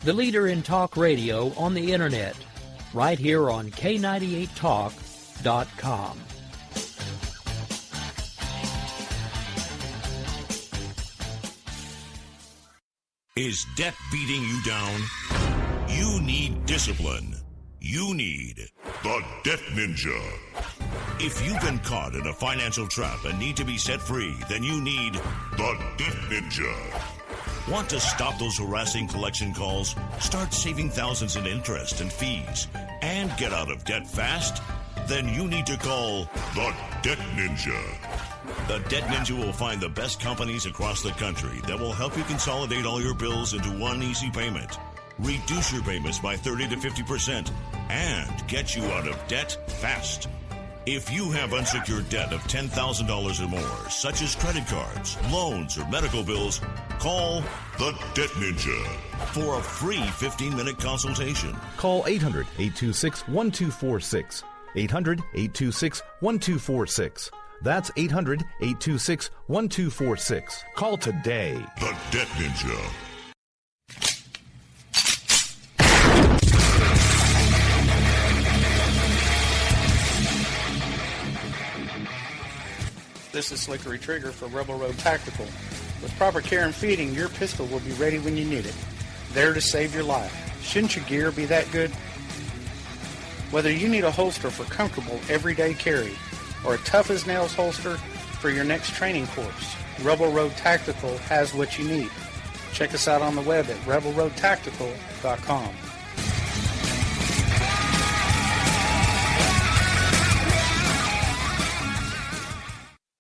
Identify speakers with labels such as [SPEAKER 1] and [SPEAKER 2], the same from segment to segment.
[SPEAKER 1] the leader in talk radio on the Internet, right here on K98Talk.com.
[SPEAKER 2] Is debt beating you down? You need discipline. You need the Debt Ninja. If you've been caught in a financial trap and need to be set free, then you need the Debt Ninja. Want to stop those harassing collection calls? Start saving thousands in interest and fees and get out of debt fast? Then you need to call the Debt Ninja. The Debt Ninja will find the best companies across the country that will help you consolidate all your bills into one easy payment, reduce your payments by 30 to 50%, and get you out of debt fast. If you have unsecured debt of $10,000 or more, such as credit cards, loans, or medical bills, call the Debt Ninja for a free 15-minute consultation.
[SPEAKER 3] Call 800-826-1246. 800-826-1246. That's 800-826-1246. Call today.
[SPEAKER 2] The Debt Ninja.
[SPEAKER 4] This is Slickery Trigger for Rebel Road Tactical. With proper care and feeding, your pistol will be ready when you need it. There to save your life. Shouldn't your gear be that good? Whether you need a holster for comfortable everyday carry or a tough-as-nails holster for your next training course, Rebel Road Tactical has what you need. Check us out on the web at rebelroadtactical.com.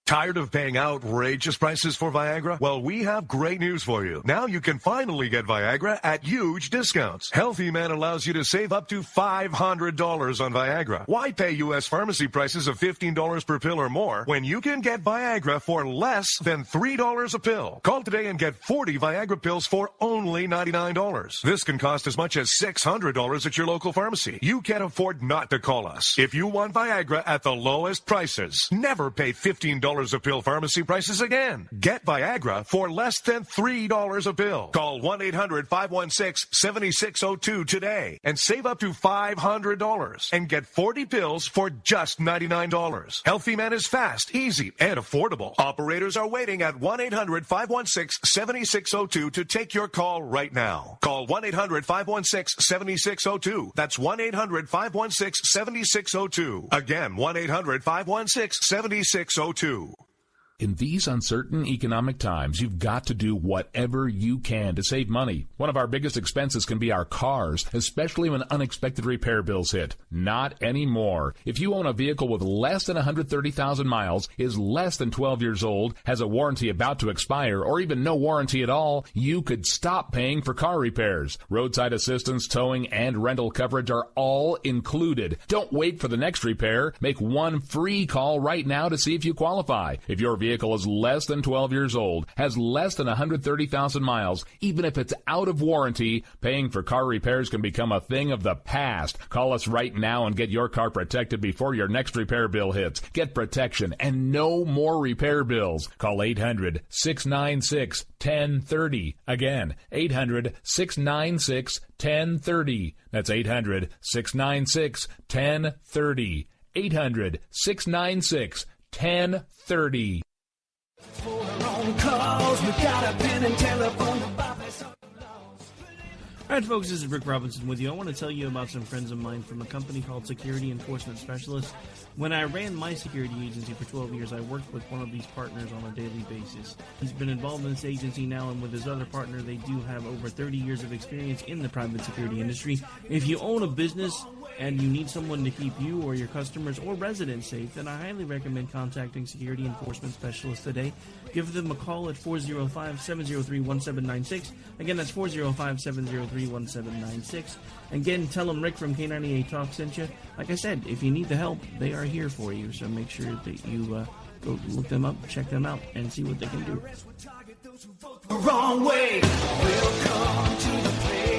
[SPEAKER 5] Tired of paying outrageous prices for Viagra? Well, we have great news for you. Now you can finally get Viagra at huge discounts. Healthy Man allows you to save up to $500 on Viagra. Why pay U.S. pharmacy prices of $15 per pill or more when you can get Viagra for less than $3 a pill? Call today and get 40 Viagra pills for only $99. This can cost as much as $600 at your local pharmacy. You can't afford not to call us. If you want Viagra at the lowest prices, never pay $15 a pill pharmacy prices again. Get Viagra for less than $3 a pill. Call 1-800-516-7602 today and save up to $500 and get 40 pills for just $99. Healthy Man is fast, easy, and affordable. Operators are waiting at 1-800-516-7602 to take your call right now. Call 1-800-516-7602. That's 1-800-516-7602. Again, 1-800-516-7602.
[SPEAKER 6] In these uncertain economic times, you've got to do whatever you can to save money. One of our biggest expenses can be our cars, especially when unexpected repair bills hit. Not anymore. If you own a vehicle with less than 130,000 miles, is less than 12 years old, has a warranty about to expire, or even no warranty at all, you could stop paying for car repairs. Roadside assistance, towing, and rental coverage are all included. Don't wait for the next repair. Make one free call right now to see if you qualify. If your vehicle is less than 12 years old, has less than 130,000 miles, even if it's out of warranty, paying for car repairs can become a thing of the past. Call us right now and get your car protected before your next repair bill hits. Get protection and no more repair bills. Call 800-696-1030. Again, 800-696-1030. That's 800-696-1030. 800-696-1030.
[SPEAKER 7] All right, folks, this is Rick Robinson with you. I want to tell you about some friends of mine from a company called Security Enforcement Specialists. When I ran my security agency for 12 years, I worked with one of these partners on a daily basis. He's been involved in this agency now, and with his other partner, they do have over 30 years of experience in the private security industry. If you own a business and you need someone to keep you or your customers or residents safe, then I highly recommend contacting Security Enforcement Specialists today. Give them a call at 405-703-1796. Again, that's 405-703-1796. Again, tell them Rick from K98 Talk sent you. Like I said, if you need the help, they are here for you. So make sure that you go look them up, check them out, and see what they can do.
[SPEAKER 8] Wrong way. Welcome to the place.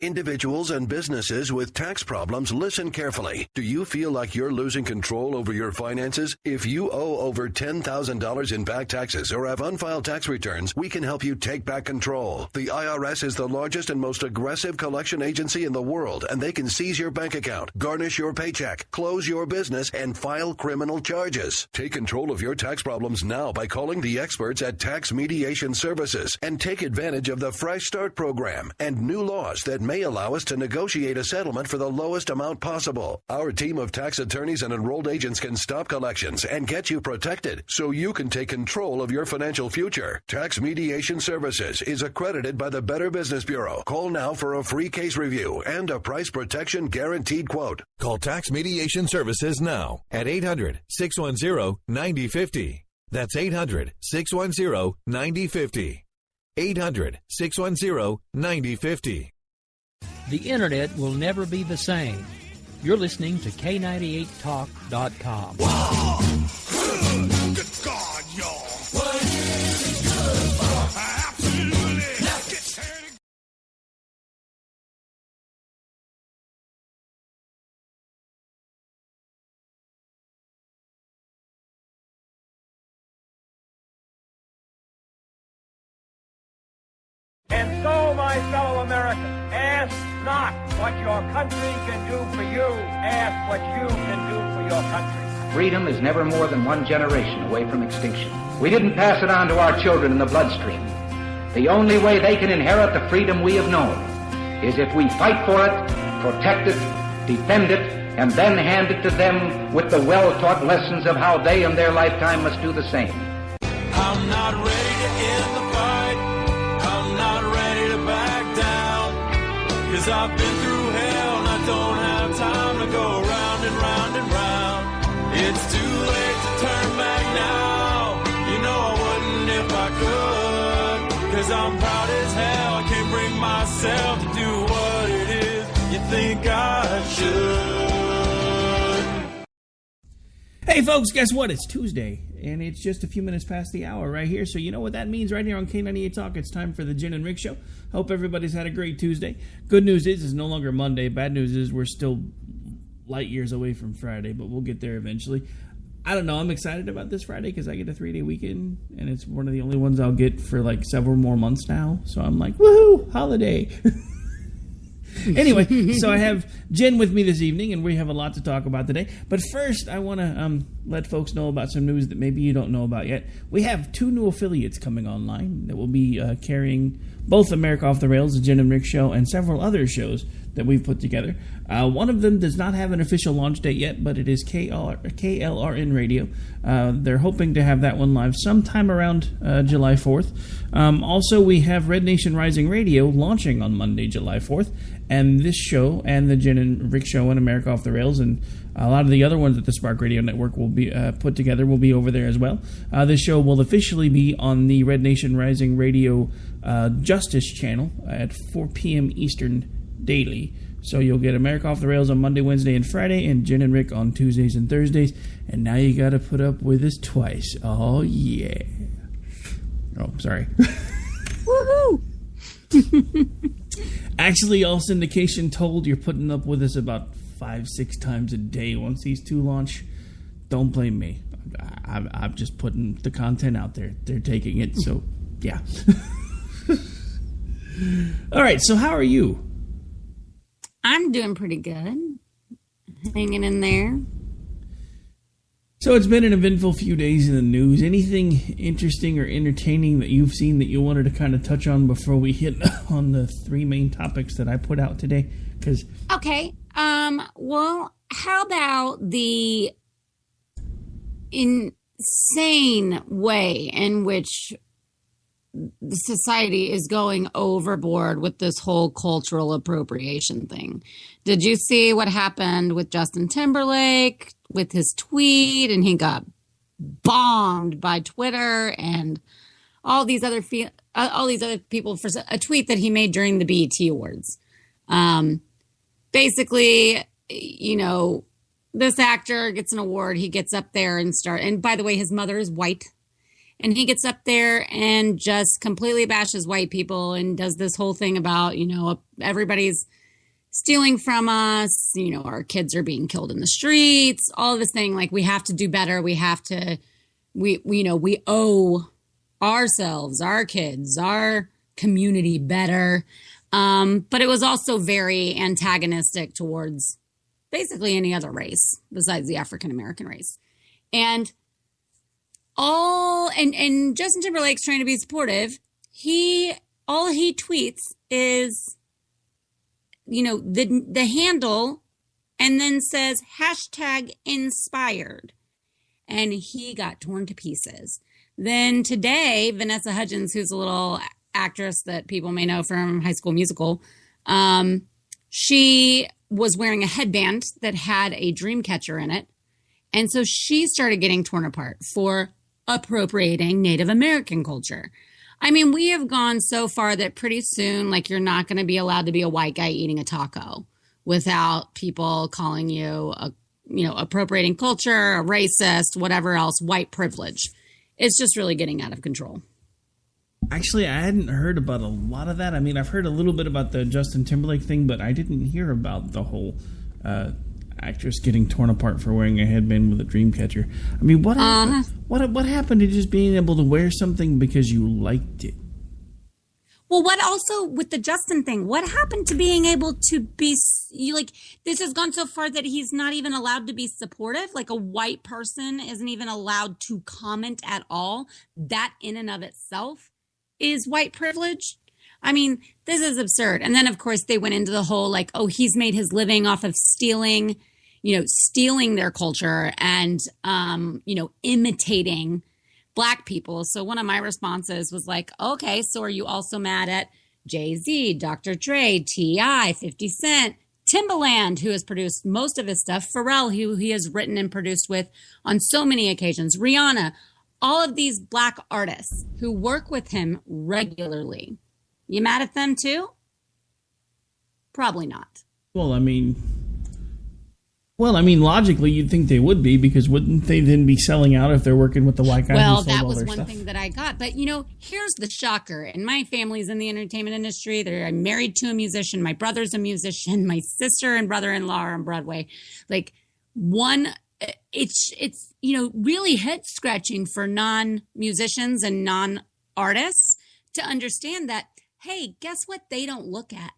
[SPEAKER 9] Individuals and businesses with tax problems, listen carefully. Do you feel like you're losing control over your finances? If you owe over $10,000 in back taxes or have unfiled tax returns, we can help you take back control. The IRS is the largest and most aggressive collection agency in the world, and they can seize your bank account, garnish your paycheck, close your business, and file criminal charges. Take control of your tax problems now by calling the experts at Tax Mediation Services and take advantage of the Fresh Start program and new laws that may allow us to negotiate a settlement for the lowest amount possible. Our team of tax attorneys and enrolled agents can stop collections and get you protected so you can take control of your financial future. Tax Mediation Services is accredited by the Better Business Bureau. Call now for a free case review and a price protection guaranteed quote.
[SPEAKER 10] Call Tax Mediation Services now at 800-610-9050. That's 800-610-9050. 800-610-9050.
[SPEAKER 1] The Internet will never be the same. You're listening to K98Talk.com.
[SPEAKER 2] Wow! Good God, y'all! What is it good for? Absolutely! Let's get started.
[SPEAKER 11] And so, my fellow Americans, ask not what your country can do for you. Ask what you can do for your country.
[SPEAKER 12] Freedom is never more than one generation away from extinction. We didn't pass it on to our children in the bloodstream. The only way they can inherit the freedom we have known is if we fight for it, protect it, defend it, and then hand it to them with the well-taught lessons of how they in their lifetime must do the same.
[SPEAKER 13] I'm not ready to end the fight. I'm not ready to back down. 'Cause I've been through hell and I don't have time to go round and round and round. It's too late to turn back now. You know I wouldn't if I could. 'Cause I'm proud as hell. I can't bring myself to do what it is you think I should.
[SPEAKER 7] Hey folks, guess what? It's Tuesday, and it's just a few minutes past the hour right here. So you know what that means right here on K98 Talk. It's time for the Jen and Rick Show. Hope everybody's had a great Tuesday. Good news is it's no longer Monday. Bad news is we're still light years away from Friday, but we'll get there eventually. I don't know. I'm excited about this Friday because I get a 3-day weekend, and it's one of the only ones I'll get for like several more months now. So I'm like, woohoo, holiday. Anyway, so I have Jen with me this evening, and we have a lot to talk about today. But first, I want to let folks know about some news that maybe you don't know about yet. We have 2 new affiliates coming online that will be carrying both America Off the Rails, the Jen and Rick Show, and several other shows that we've put together. One of them does not have an official launch date yet, but it is KLRN Radio. They're hoping to have that one live sometime around July 4th. Also, we have Red Nation Rising Radio launching on Monday, July 4th. And this show and the Jen and Rick Show and America Off the Rails and a lot of the other ones that the Spark Radio Network will be put together will be over there as well. This show will officially be on the Red Nation Rising Radio Justice channel at 4 p.m. Eastern daily. So you'll get America Off the Rails on Monday, Wednesday, and Friday, and Jen and Rick on Tuesdays and Thursdays. And now you got to put up with us twice. Oh, yeah. Oh, sorry.
[SPEAKER 14] Woohoo!
[SPEAKER 7] Actually, all syndication told you're putting up with us about 5-6 times a day once these 2 launch. Don't blame me. I'm just putting the content out there. They're taking it, so yeah. All right, so how are you?
[SPEAKER 14] I'm doing pretty good. Hanging in there.
[SPEAKER 7] So it's been an eventful few days in the news. Anything interesting or entertaining that you've seen that you wanted to kind of touch on before we hit on the 3 main topics that I put out today?
[SPEAKER 14] Okay. Well, how about the insane way in which the society is going overboard with this whole cultural appropriation thing? Did you see what happened with Justin Timberlake with his tweet, and he got bombed by Twitter and all these other people for a tweet that he made during the BET Awards? Basically, you know, this actor gets an award, he gets up there and by the way, his mother is white. And he gets up there and just completely bashes white people and does this whole thing about, everybody's stealing from us. Our kids are being killed in the streets, all of this thing. Like, we have to do better. We have to, we owe ourselves, our kids, our community better. But it was also very antagonistic towards basically any other race besides the African-American race. And Justin Timberlake's trying to be supportive. All he tweets is, the handle, and then says #inspired. And he got torn to pieces. Then today, Vanessa Hudgens, who's a little actress that people may know from High School Musical, she was wearing a headband that had a dream catcher in it. And so she started getting torn apart for appropriating Native American culture. I mean, we have gone so far that pretty soon, like, you're not going to be allowed to be a white guy eating a taco without people calling you appropriating culture, a racist, whatever else, white privilege. It's just really getting out of control.
[SPEAKER 7] Actually, I hadn't heard about a lot of that. I mean, I've heard a little bit about the Justin Timberlake thing, but I didn't hear about the whole actress getting torn apart for wearing a headband with a dream catcher. I mean, what happened to just being able to wear something because you liked it?
[SPEAKER 14] Well, what also with the Justin thing, what happened to being able to be, this has gone so far that he's not even allowed to be supportive? Like, a white person isn't even allowed to comment at all. That in and of itself is white privilege. I mean, this is absurd. And then, of course, they went into the whole, he's made his living off of stealing their culture and, imitating Black people. So one of my responses was like, okay, so are you also mad at Jay-Z, Dr. Dre, T.I., 50 Cent, Timbaland, who has produced most of his stuff, Pharrell, who he has written and produced with on so many occasions, Rihanna, all of these Black artists who work with him regularly. You mad at them too? Probably not.
[SPEAKER 7] Well, I mean, logically, you'd think they would be, because wouldn't they then be selling out if they're working with the white guy?
[SPEAKER 14] Well, that was one thing that I got. But, here's the shocker. And my family's in the entertainment industry. I'm married to a musician. My brother's a musician. My sister and brother-in-law are on Broadway. It's really head-scratching for non-musicians and non-artists to understand that, hey, guess what they don't look at?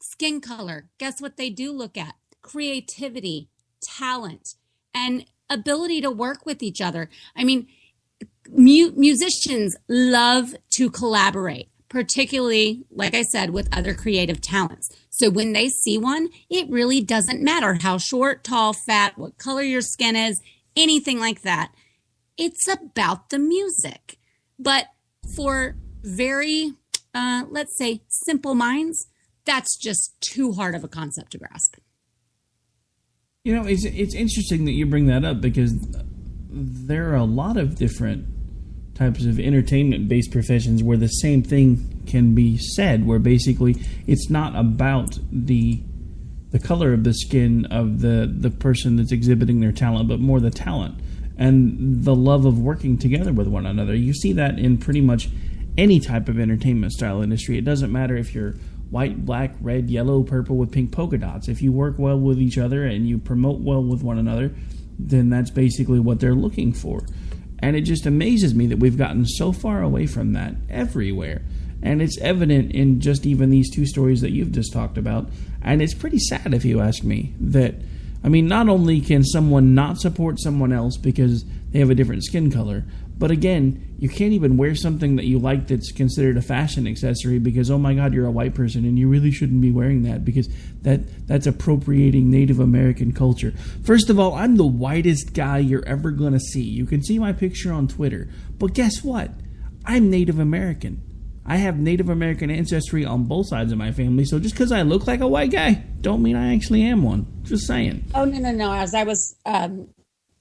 [SPEAKER 14] Skin color. Guess what they do look at? Creativity, talent, and ability to work with each other. I mean, musicians love to collaborate, particularly, like I said, with other creative talents. So when they see one, it really doesn't matter how short, tall, fat, what color your skin is, anything like that. It's about the music. But for very, let's say, simple minds, that's just too hard of a concept to grasp.
[SPEAKER 7] It's interesting that you bring that up, because there are a lot of different types of entertainment-based professions where the same thing can be said, where basically it's not about the color of the skin of the person that's exhibiting their talent, but more the talent and the love of working together with one another. You see that in pretty much any type of entertainment style industry. It doesn't matter if you're white, black, red, yellow, purple with pink polka dots. If you work well with each other and you promote well with one another, then that's basically what they're looking for. And it just amazes me that we've gotten so far away from that everywhere. And it's evident in just even these two stories that you've just talked about. And it's pretty sad, if you ask me, that, not only can someone not support someone else because they have a different skin color, but again, you can't even wear something that you like that's considered a fashion accessory because, oh my God, you're a white person and you really shouldn't be wearing that because that's appropriating Native American culture. First of all, I'm the whitest guy you're ever going to see. You can see my picture on Twitter. But guess what? I'm Native American. I have Native American ancestry on both sides of my family, so just because I look like a white guy, don't mean I actually am one. Just saying.
[SPEAKER 14] Oh, no. As I was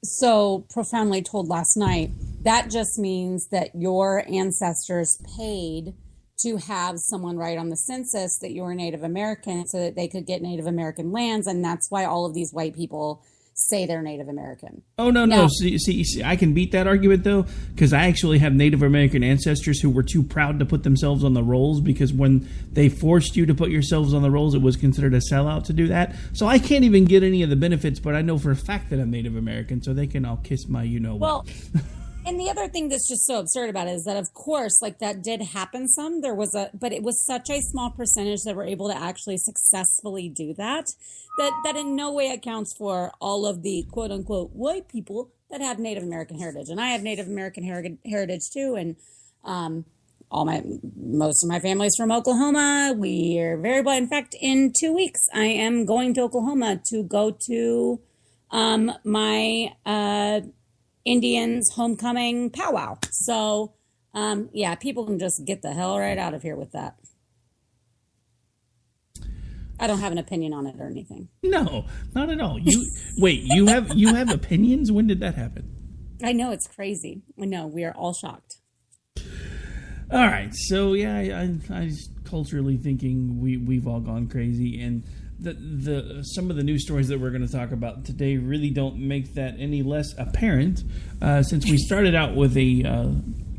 [SPEAKER 14] so profoundly told last night, that just means that your ancestors paid to have someone write on the census that you were Native American so that they could get Native American lands. And that's why all of these white people say they're Native American.
[SPEAKER 7] Oh, no. See, I can beat that argument, though, because I actually have Native American ancestors who were too proud to put themselves on the rolls, because when they forced you to put yourselves on the rolls, it was considered a sellout to do that. So I can't even get any of the benefits, but I know for a fact that I'm Native American, so they can all kiss my you-know-what.
[SPEAKER 14] Well, and the other thing that's just so absurd about it is that, of course, like that did happen some. But it was such a small percentage that were able to actually successfully do that in no way accounts for all of the quote unquote white people that have Native American heritage. And I have Native American heritage too. And most of my family is from Oklahoma. We are very blessed. In fact, in 2 weeks, I am going to Oklahoma to go to my Indians homecoming powwow. So, people can just get the hell right out of here with that. I don't have an opinion on it or anything.
[SPEAKER 7] No, not at all. You have opinions? When did that happen?
[SPEAKER 14] I know, it's crazy. I know, we are all shocked.
[SPEAKER 7] All right, so I culturally thinking we've all gone crazy, and the some of the news stories that we're going to talk about today really don't make that any less apparent. Since we started out with a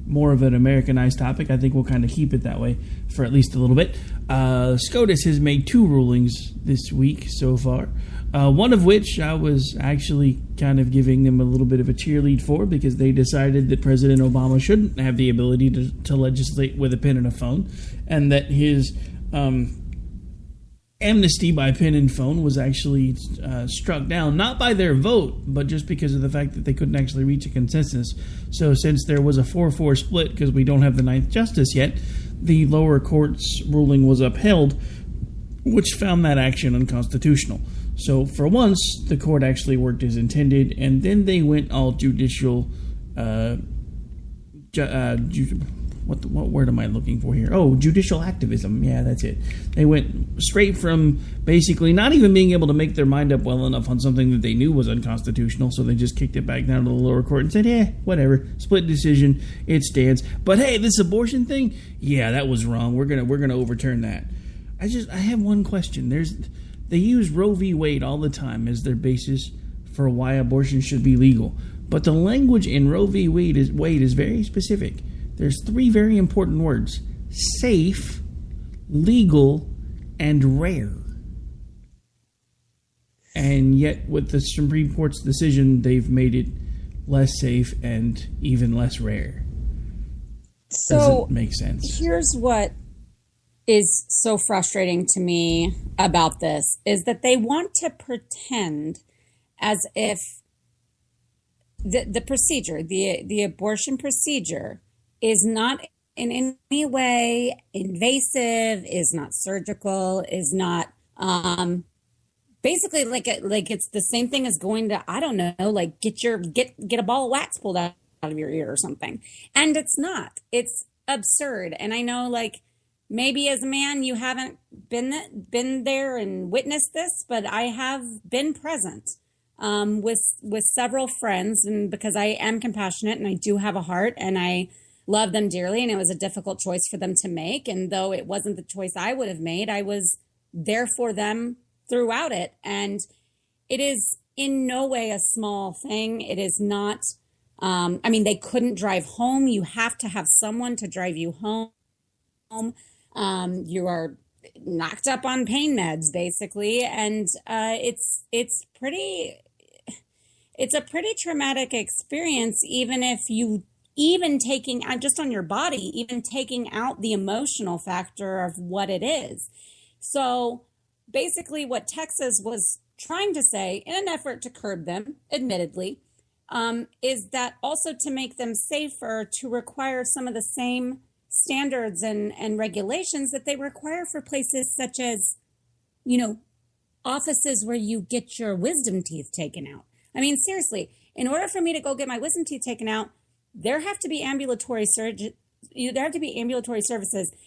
[SPEAKER 7] more of an Americanized topic, I think we'll kind of keep it that way for at least a little bit. SCOTUS has made 2 rulings this week so far, one of which I was actually kind of giving them a little bit of a cheerlead for, because they decided that President Obama shouldn't have the ability to legislate with a pen and a phone, and that his amnesty by pen and phone was actually struck down, not by their vote, but just because of the fact that they couldn't actually reach a consensus. So since there was a 4-4 split, because we don't have the 9th justice yet, the lower court's ruling was upheld, which found that action unconstitutional. So for once, the court actually worked as intended, and then they went all judicial... What word am I looking for here? Oh, judicial activism. Yeah, that's it. They went straight from basically not even being able to make their mind up well enough on something that they knew was unconstitutional, so they just kicked it back down to the lower court and said, whatever, split decision, it stands. But hey, this abortion thing, that was wrong. We're gonna overturn that. I have one question. They use Roe v. Wade all the time as their basis for why abortion should be legal, but the language in Roe v. Wade is very specific. There's 3 very important words: safe, legal, and rare. And yet, with the Supreme Court's decision, they've made it less safe and even less rare.
[SPEAKER 14] So,
[SPEAKER 7] doesn't make sense.
[SPEAKER 14] Here's what is so frustrating to me about this, is that they want to pretend as if the procedure, the abortion procedure, is not in any way invasive, is not surgical, is not basically like it's the same thing as going to, I don't know, like get a ball of wax pulled out of your ear or something. And it's not. It's absurd. And I know, like, maybe as a man you haven't been there and witnessed this, but I have been present with several friends, and because I am compassionate and I do have a heart and I love them dearly, and it was a difficult choice for them to make. And though it wasn't the choice I would have made, I was there for them throughout it. And it is in no way a small thing. It is not, they couldn't drive home. You have to have someone to drive you home. You are knocked up on pain meds, basically. And it's a pretty traumatic experience, even taking just on your body, even taking out the emotional factor of what it is. So basically what Texas was trying to say, in an effort to curb them, admittedly, is that also to make them safer, to require some of the same standards and regulations that they require for places such as, offices where you get your wisdom teeth taken out. I mean, seriously, in order for me to go get my wisdom teeth taken out, there have to be ambulatory services,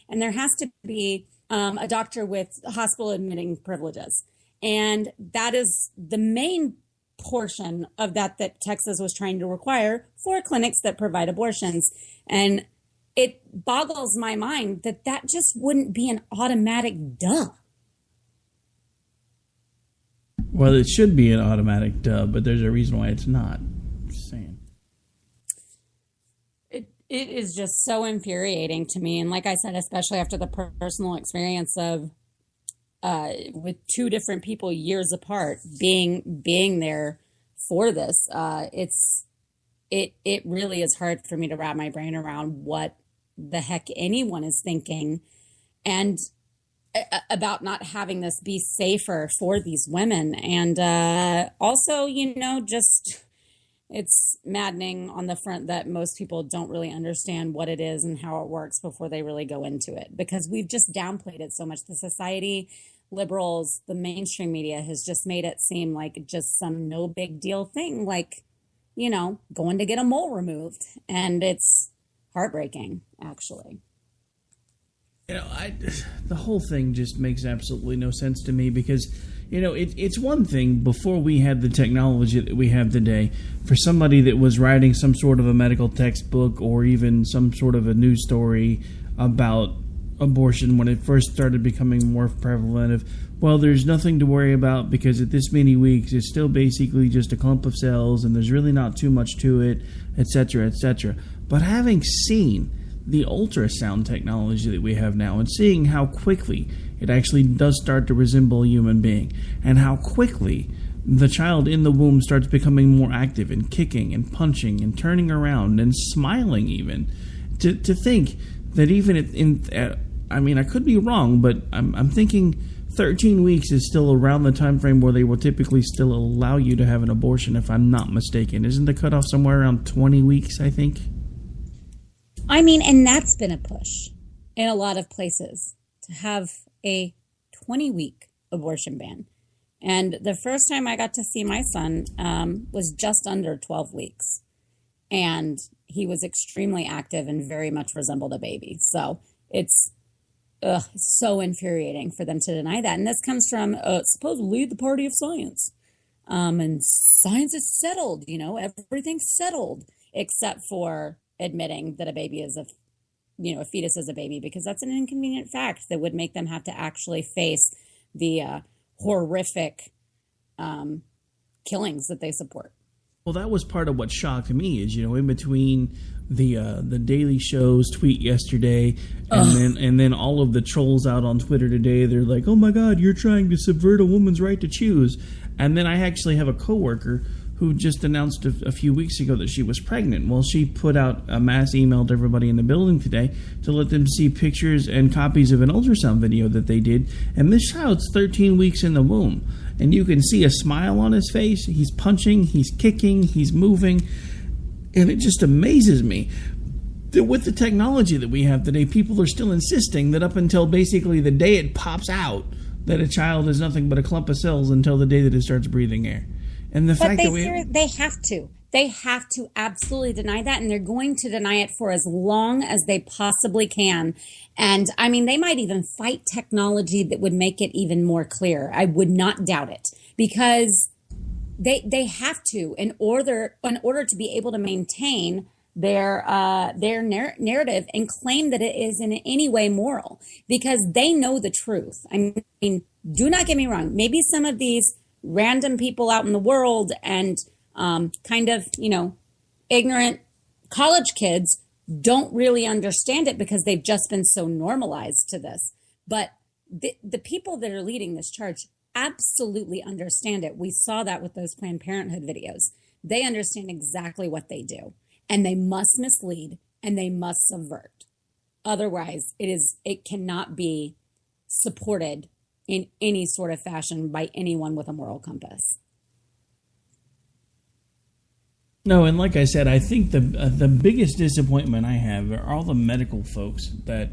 [SPEAKER 14] and there has to be a doctor with hospital admitting privileges. And that is the main portion of that Texas was trying to require for clinics that provide abortions. And it boggles my mind that just wouldn't be an automatic duh.
[SPEAKER 7] Well, it should be an automatic dub, but there's a reason why it's not. Just saying.
[SPEAKER 14] It is just so infuriating to me. And like I said, especially after the personal experience of with two different people years apart being there for this, it really is hard for me to wrap my brain around what the heck anyone is thinking, and about not having this be safer for these women. And also, just it's maddening on the front that most people don't really understand what it is and how it works before they really go into it, because we've just downplayed it so much. The society, liberals, the mainstream media has just made it seem like just some no big deal thing, like, going to get a mole removed. And it's heartbreaking, actually.
[SPEAKER 7] The whole thing just makes absolutely no sense to me, because, it's one thing before we had the technology that we have today for somebody that was writing some sort of a medical textbook or even some sort of a news story about abortion when it first started becoming more prevalent of, well, there's nothing to worry about because at this many weeks it's still basically just a clump of cells and there's really not too much to it, etc., etc. But having seen the ultrasound technology that we have now and seeing how quickly it actually does start to resemble a human being and how quickly the child in the womb starts becoming more active and kicking and punching and turning around and smiling even, to think that even I could be wrong, but I'm thinking 13 weeks is still around the time frame where they will typically still allow you to have an abortion, if I'm not mistaken. Isn't the cutoff somewhere around 20 weeks, I think?
[SPEAKER 14] And that's been a push in a lot of places to have a 20-week abortion ban. And the first time I got to see my son was just under 12 weeks. And he was extremely active and very much resembled a baby. So it's so infuriating for them to deny that. And this comes from supposedly the party of science. And science is settled, everything's settled, except for admitting that a baby is a fetus is a baby, because that's an inconvenient fact that would make them have to actually face the horrific killings that they support.
[SPEAKER 7] Well, that was part of what shocked me is, in between the Daily Show's tweet yesterday and then all of the trolls out on Twitter today, they're like, oh my God, you're trying to subvert a woman's right to choose. And then I actually have a coworker who just announced a few weeks ago that she was pregnant. Well, she put out a mass email to everybody in the building today to let them see pictures and copies of an ultrasound video that they did. And this child's 13 weeks in the womb. And you can see a smile on his face. He's punching, he's kicking, he's moving. And it just amazes me that with the technology that we have today, people are still insisting that up until basically the day it pops out, that a child is nothing but a clump of cells until the day that it starts breathing air. And the fact that
[SPEAKER 14] they have to absolutely deny that, and they're going to deny it for as long as they possibly can. And they might even fight technology that would make it even more clear. I would not doubt it, because they have to in order to be able to maintain their narrative and claim that it is in any way moral, because they know the truth. Do not get me wrong. Maybe some of these random people out in the world and ignorant college kids don't really understand it because they've just been so normalized to this. But the people that are leading this charge absolutely understand it. We saw that with those Planned Parenthood videos. They understand exactly what they do, and they must mislead and they must subvert. Otherwise, it cannot be supported in any sort of fashion by anyone with a moral compass.
[SPEAKER 7] No, and like I said, I think the biggest disappointment I have are all the medical folks that,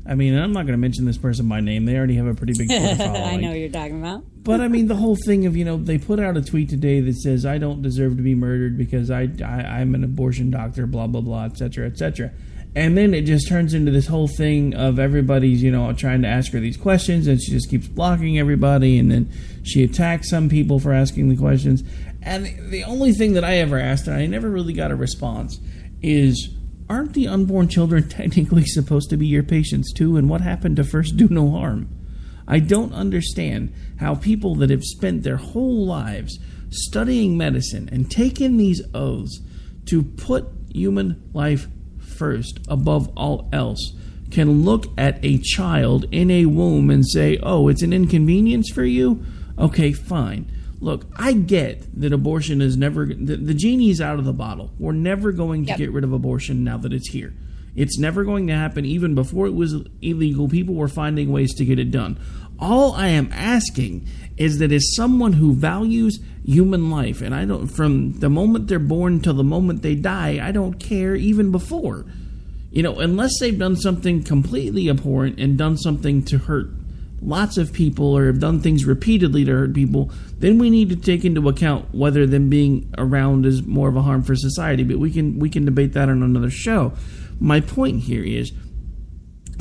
[SPEAKER 7] and I'm not going to mention this person by name. They already have a pretty big Twitter following.
[SPEAKER 14] I know what you're talking about.
[SPEAKER 7] But the whole thing of, they put out a tweet today that says, I don't deserve to be murdered because I'm an abortion doctor, blah, blah, blah, et cetera, et cetera. And then it just turns into this whole thing of everybody's, trying to ask her these questions, and she just keeps blocking everybody, and then she attacks some people for asking the questions. And the only thing that I ever asked, and I never really got a response, is, aren't the unborn children technically supposed to be your patients too? And what happened to first do no harm? I don't understand how people that have spent their whole lives studying medicine and taken these oaths to put human life first above all else can look at a child in a womb and say, oh, it's an inconvenience for you? Okay, fine. Look, I get that abortion is never... The genie's out of the bottle. We're never going to get rid of abortion now that it's here. It's never going to happen. Even before it was illegal, people were finding ways to get it done. All I am asking is that as someone who values human life, and I don't... From the moment they're born till the moment they die, I don't care even before. You know, unless they've done something completely abhorrent and done something to hurt lots of people or have done things repeatedly to hurt people, then we need to take into account whether them being around is more of a harm for society. But we can debate that on another show. My point here is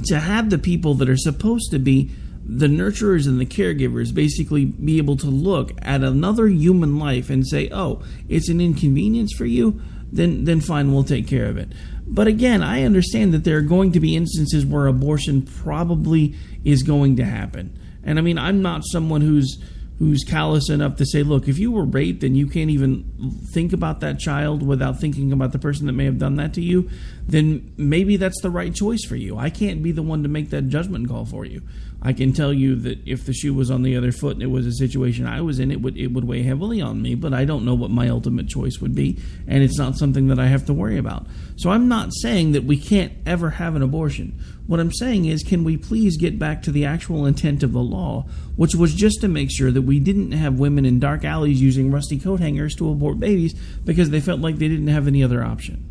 [SPEAKER 7] to have the people that are supposed to be the nurturers and the caregivers basically be able to look at another human life and say, oh, it's an inconvenience for you, then fine, we'll take care of it. But again, I understand that there are going to be instances where abortion probably is going to happen. And I mean, I'm not someone who's callous enough to say, look, if you were raped and you can't even think about that child without thinking about the person that may have done that to you, then maybe that's the right choice for you. I can't be the one to make that judgment call for you. I can tell you that if the shoe was on the other foot and it was a situation I was in, it would weigh heavily on me, but I don't know what my ultimate choice would be, and it's not something that I have to worry about. So I'm not saying that we can't ever have an abortion. What I'm saying is, can we please get back to the actual intent of the law, which was just to make sure that we didn't have women in dark alleys using rusty coat hangers to abort babies because they felt like they didn't have any other option.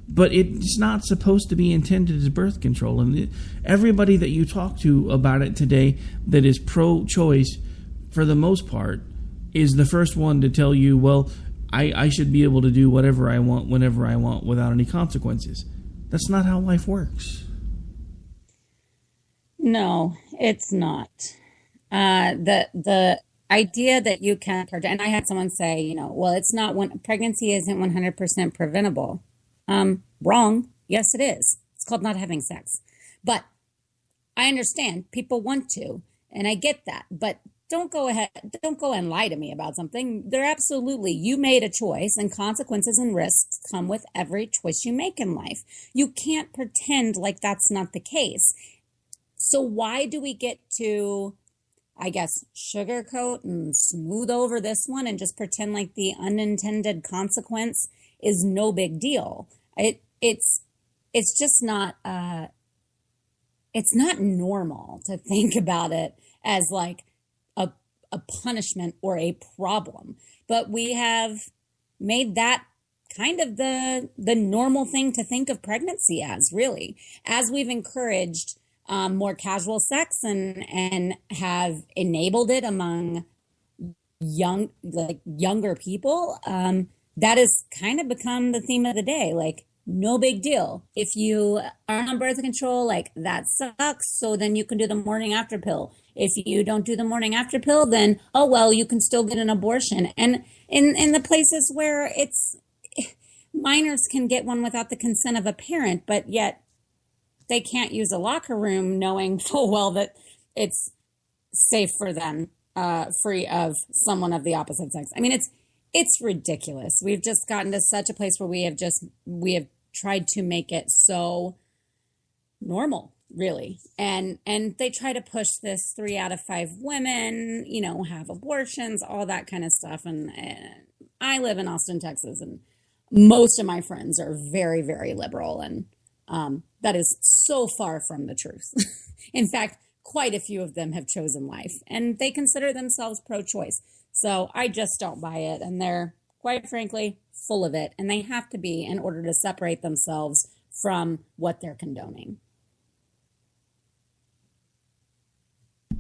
[SPEAKER 7] But it's not supposed to be intended as birth control. And everybody that you talk to about it today that is pro-choice, for the most part, is the first one to tell you, well, I should be able to do whatever I want, whenever I want, without any consequences. That's not how life works.
[SPEAKER 14] No, it's not. The idea that you can, and I had someone say, well, it's not pregnancy isn't 100% preventable. Wrong. Yes, it is. It's called not having sex. But I understand people want to, and I get that. But don't go and lie to me about something. They're absolutely, you made a choice, and consequences and risks come with every choice you make in life. You can't pretend like that's not the case. So why do we get to, I guess, sugarcoat and smooth over this one and just pretend like the unintended consequence is no big deal? It's just not it's not normal to think about it as like a punishment or a problem. But we have made that kind of the normal thing to think of pregnancy as, really, as we've encouraged more casual sex and have enabled it among younger people. That has kind of become the theme of the day. Like, no big deal. If you are on birth control, like, that sucks. So then you can do the morning after pill. If you don't do the morning after pill, then, oh, well, you can still get an abortion. And in the places where minors can get one without the consent of a parent, but yet they can't use a locker room knowing full well that it's safe for them, free of someone of the opposite sex. I mean, it's ridiculous. We've just gotten to such a place where we have tried to make it so normal, really. And they try to push this 3 out of 5 women, have abortions, all that kind of stuff. And I live in Austin, Texas, and most of my friends are very, very liberal. And that is so far from the truth. In fact, quite a few of them have chosen life, and they consider themselves pro-choice. So I just don't buy it. And they're, quite frankly, full of it. And they have to be in order to separate themselves from what they're condoning.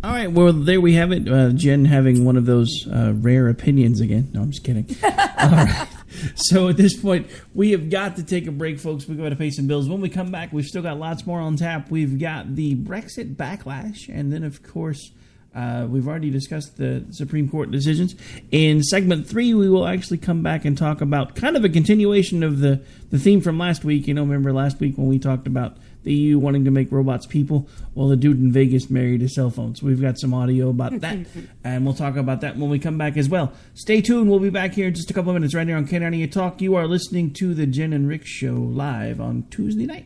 [SPEAKER 7] All right. Well, there we have it. Jen having one of those rare opinions again. No, I'm just kidding. All right. So at this point, we have got to take a break, folks. We've got to pay some bills. When we come back, we've still got lots more on tap. We've got the Brexit backlash. And then, of course, we've already discussed the Supreme Court decisions. In segment 3, we will actually come back and talk about kind of a continuation of the theme from last week. Remember last week when we talked about the EU wanting to make robots people, while the dude in Vegas married a cell phone. So we've got some audio about that, and we'll talk about that when we come back as well. Stay tuned. We'll be back here in just a couple of minutes right here on K98 Talk. You are listening to the Jen and Rick Show live on Tuesday night.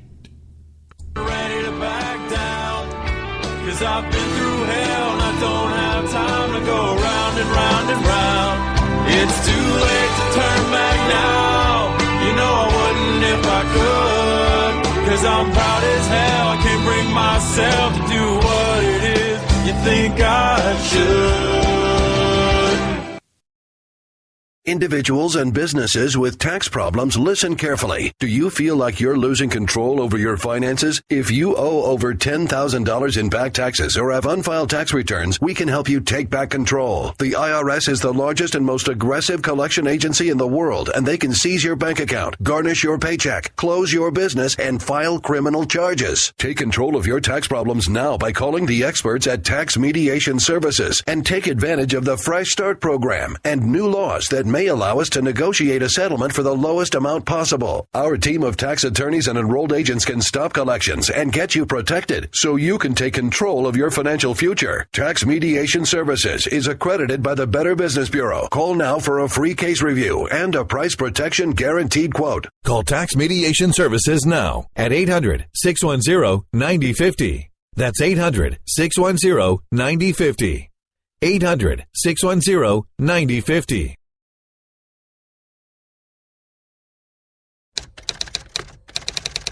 [SPEAKER 13] Ready to back down, 'cause I've been through hell and I don't have time to go round and round and round. It's too late to turn back now. You know I wouldn't if I could, 'cause I'm proud as hell. I can't bring myself to do what it is you think I should.
[SPEAKER 9] Individuals and businesses with tax problems, listen carefully. Do you feel like you're losing control over your finances? If you owe over $10,000 in back taxes or have unfiled tax returns, we can help you take back control. The IRS is the largest and most aggressive collection agency in the world, and they can seize your bank account, garnish your paycheck, close your business, and file criminal charges. Take control of your tax problems now by calling the experts at Tax Mediation Services and take advantage of the Fresh Start program and new laws that may allow us to negotiate a settlement for the lowest amount possible. Our team of tax attorneys and enrolled agents can stop collections and get you protected so you can take control of your financial future. Tax Mediation Services is accredited by the Better Business Bureau. Call now for a free case review and a price protection guaranteed quote.
[SPEAKER 10] Call Tax Mediation Services now at 800-610-9050. That's 800-610-9050. 800-610-9050.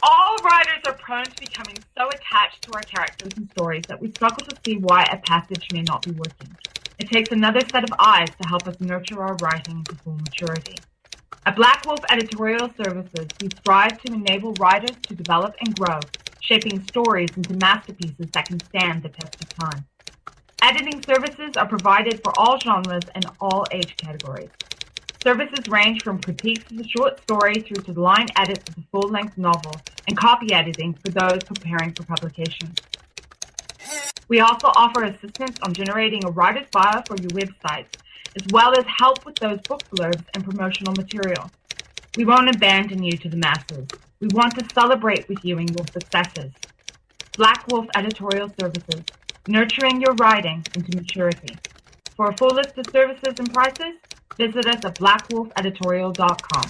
[SPEAKER 15] All writers are prone to becoming so attached to our characters and stories that we struggle to see why a passage may not be working. It takes another set of eyes to help us nurture our writing to full maturity. At Black Wolf Editorial Services, we strive to enable writers to develop and grow, shaping stories into masterpieces that can stand the test of time. Editing services are provided for all genres and all age categories. Services range from critiques of the short story through to the line edits of the full-length novel and copy editing for those preparing for publication. We also offer assistance on generating a writer's bio for your websites, as well as help with those book blurbs and promotional material. We won't abandon you to the masses. We want to celebrate with you in your successes. Black Wolf Editorial Services, nurturing your writing into maturity. For a full list of services and prices, visit us at blackwolfeditorial.com.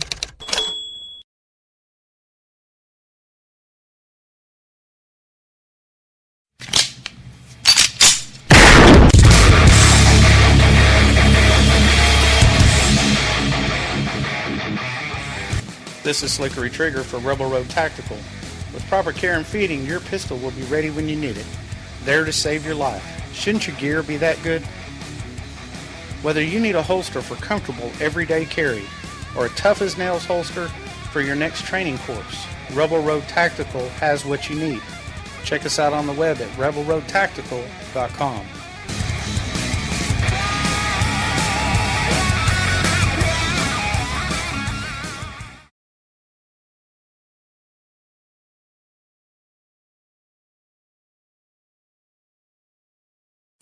[SPEAKER 4] This is Slickery Trigger for Rebel Road Tactical. With proper care and feeding, your pistol will be ready when you need it. There to save your life. Shouldn't your gear be that good? Whether you need a holster for comfortable everyday carry or a tough-as-nails holster for your next training course, Rebel Road Tactical has what you need. Check us out on the web at rebelroadtactical.com.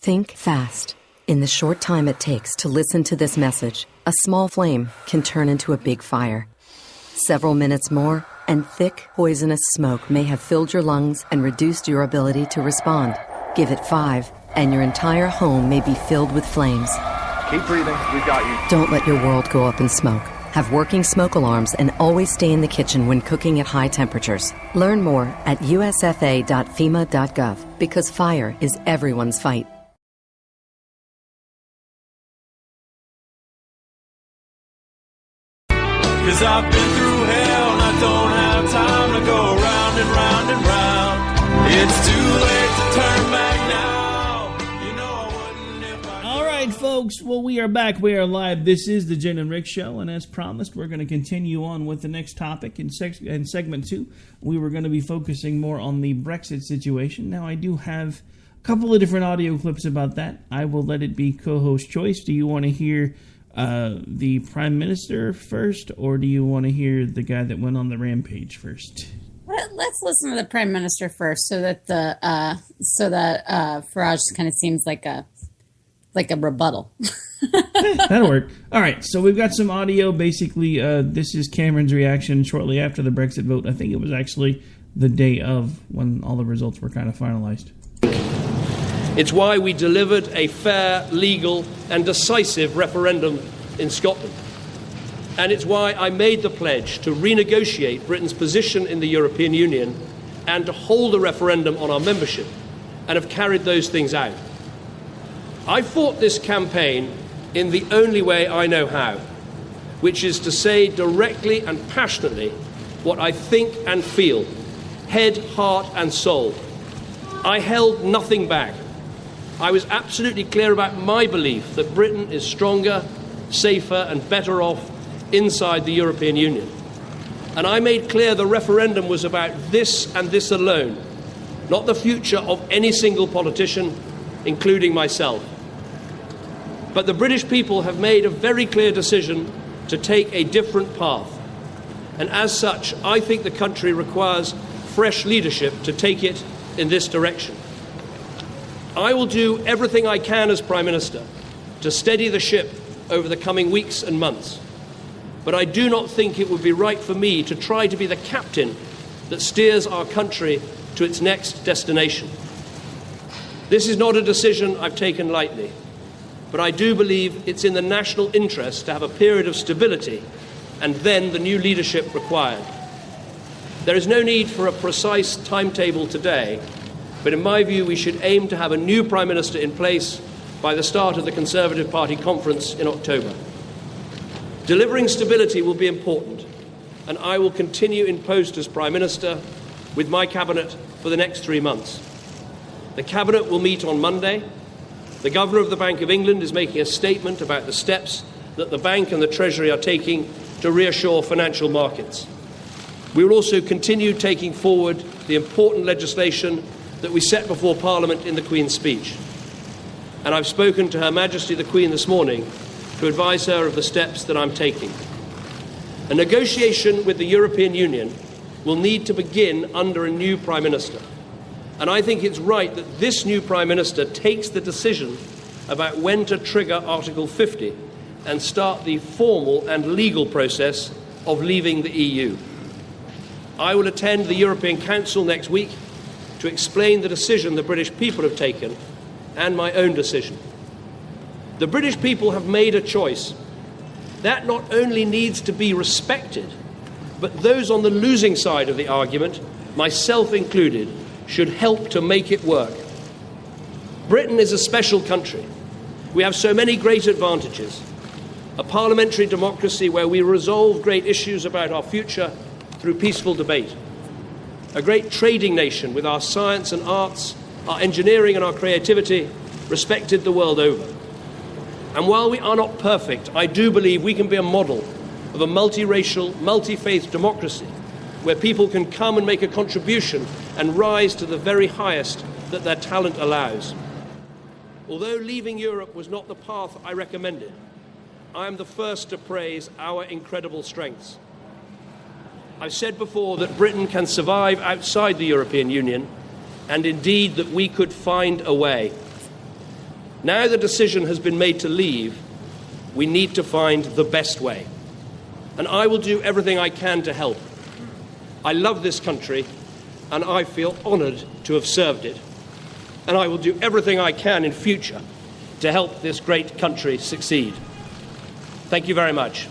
[SPEAKER 16] Think fast. In the short time it takes to listen to this message, a small flame can turn into a big fire. Several minutes more, and thick, poisonous smoke may have filled your lungs and reduced your ability to respond. Give it 5, and your entire home may be filled with flames.
[SPEAKER 3] Keep breathing. We've got you.
[SPEAKER 16] Don't let your world go up in smoke. Have working smoke alarms and always stay in the kitchen when cooking at high temperatures. Learn more at usfa.fema.gov because fire is everyone's fight.
[SPEAKER 13] Cause I've been through hell and I don't have time to go round and round and round. It's too late to turn back now. You know I wouldn't if I...
[SPEAKER 7] All right, folks. Well, we are back. We are live. This is the Jen and Rick Show, and as promised, we're going to continue on with the next topic in segment 2. We were going to be focusing more on the Brexit situation. Now, I do have a couple of different audio clips about that. I will let it be co-host choice. Do you want to hear the Prime Minister first, or do you want to hear the guy that went on the rampage first?
[SPEAKER 14] Let's listen to the Prime Minister first, so that Farage kind of seems like a rebuttal.
[SPEAKER 7] That'll work. All right, so we've got some audio. Basically, this is Cameron's reaction shortly after the Brexit vote. I think it was actually the day of when all the results were kind of finalized.
[SPEAKER 17] It's why we delivered a fair, legal, and decisive referendum in Scotland. And it's why I made the pledge to renegotiate Britain's position in the European Union and to hold a referendum on our membership, and have carried those things out. I fought this campaign in the only way I know how, which is to say directly and passionately what I think and feel, head, heart, and soul. I held nothing back. I was absolutely clear about my belief that Britain is stronger, safer, and better off inside the European Union. And I made clear the referendum was about this and this alone, not the future of any single politician, including myself. But the British people have made a very clear decision to take a different path. And as such, I think the country requires fresh leadership to take it in this direction. I will do everything I can as Prime Minister to steady the ship over the coming weeks and months. But I do not think it would be right for me to try to be the captain that steers our country to its next destination. This is not a decision I've taken lightly, but I do believe it's in the national interest to have a period of stability and then the new leadership required. There is no need for a precise timetable today, but in my view we should aim to have a new Prime Minister in place by the start of the Conservative Party conference in October. Delivering stability will be important, and I will continue in post as Prime Minister with my Cabinet for the next 3 months. The Cabinet will meet on Monday. The Governor of the Bank of England is making a statement about the steps that the Bank and the Treasury are taking to reassure financial markets. We will also continue taking forward the important legislation that we set before Parliament in the Queen's speech. And I've spoken to Her Majesty the Queen this morning to advise her of the steps that I'm taking. A negotiation with the European Union will need to begin under a new Prime Minister. And I think it's right that this new Prime Minister takes the decision about when to trigger Article 50 and start the formal and legal process of leaving the EU. I will attend the European Council next week to explain the decision the British people have taken and my own decision. The British people have made a choice. That not only needs to be respected, but those on the losing side of the argument, myself included, should help to make it work. Britain is a special country. We have so many great advantages. A parliamentary democracy where we resolve great issues about our future through peaceful debate. A great trading nation with our science and arts, our engineering and our creativity respected the world over. And while we are not perfect, I do believe we can be a model of a multiracial, multi-faith democracy where people can come and make a contribution and rise to the very highest that their talent allows. Although leaving Europe was not the path I recommended, I am the first to praise our incredible strengths. I've said before that Britain can survive outside the European Union, and indeed that we could find a way. Now the decision has been made to leave, we need to find the best way. And I will do everything I can to help. I love this country, and I feel honoured to have served it. And I will do everything I can in future to help this great country succeed. Thank you very much.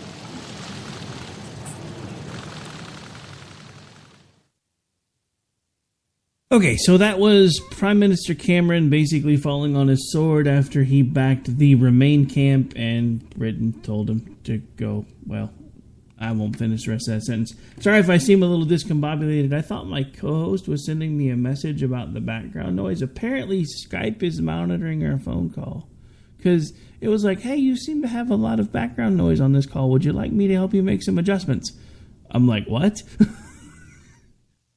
[SPEAKER 7] Okay, so that was Prime Minister Cameron basically falling on his sword after he backed the Remain camp and Britain told him to go. Well, I won't finish the rest of that sentence. Sorry if I seem a little discombobulated. I thought my co-host was sending me a message about the background noise. Apparently, Skype is monitoring our phone call. Because it was like, hey, you seem to have a lot of background noise on this call. Would you like me to help you make some adjustments? I'm like, what?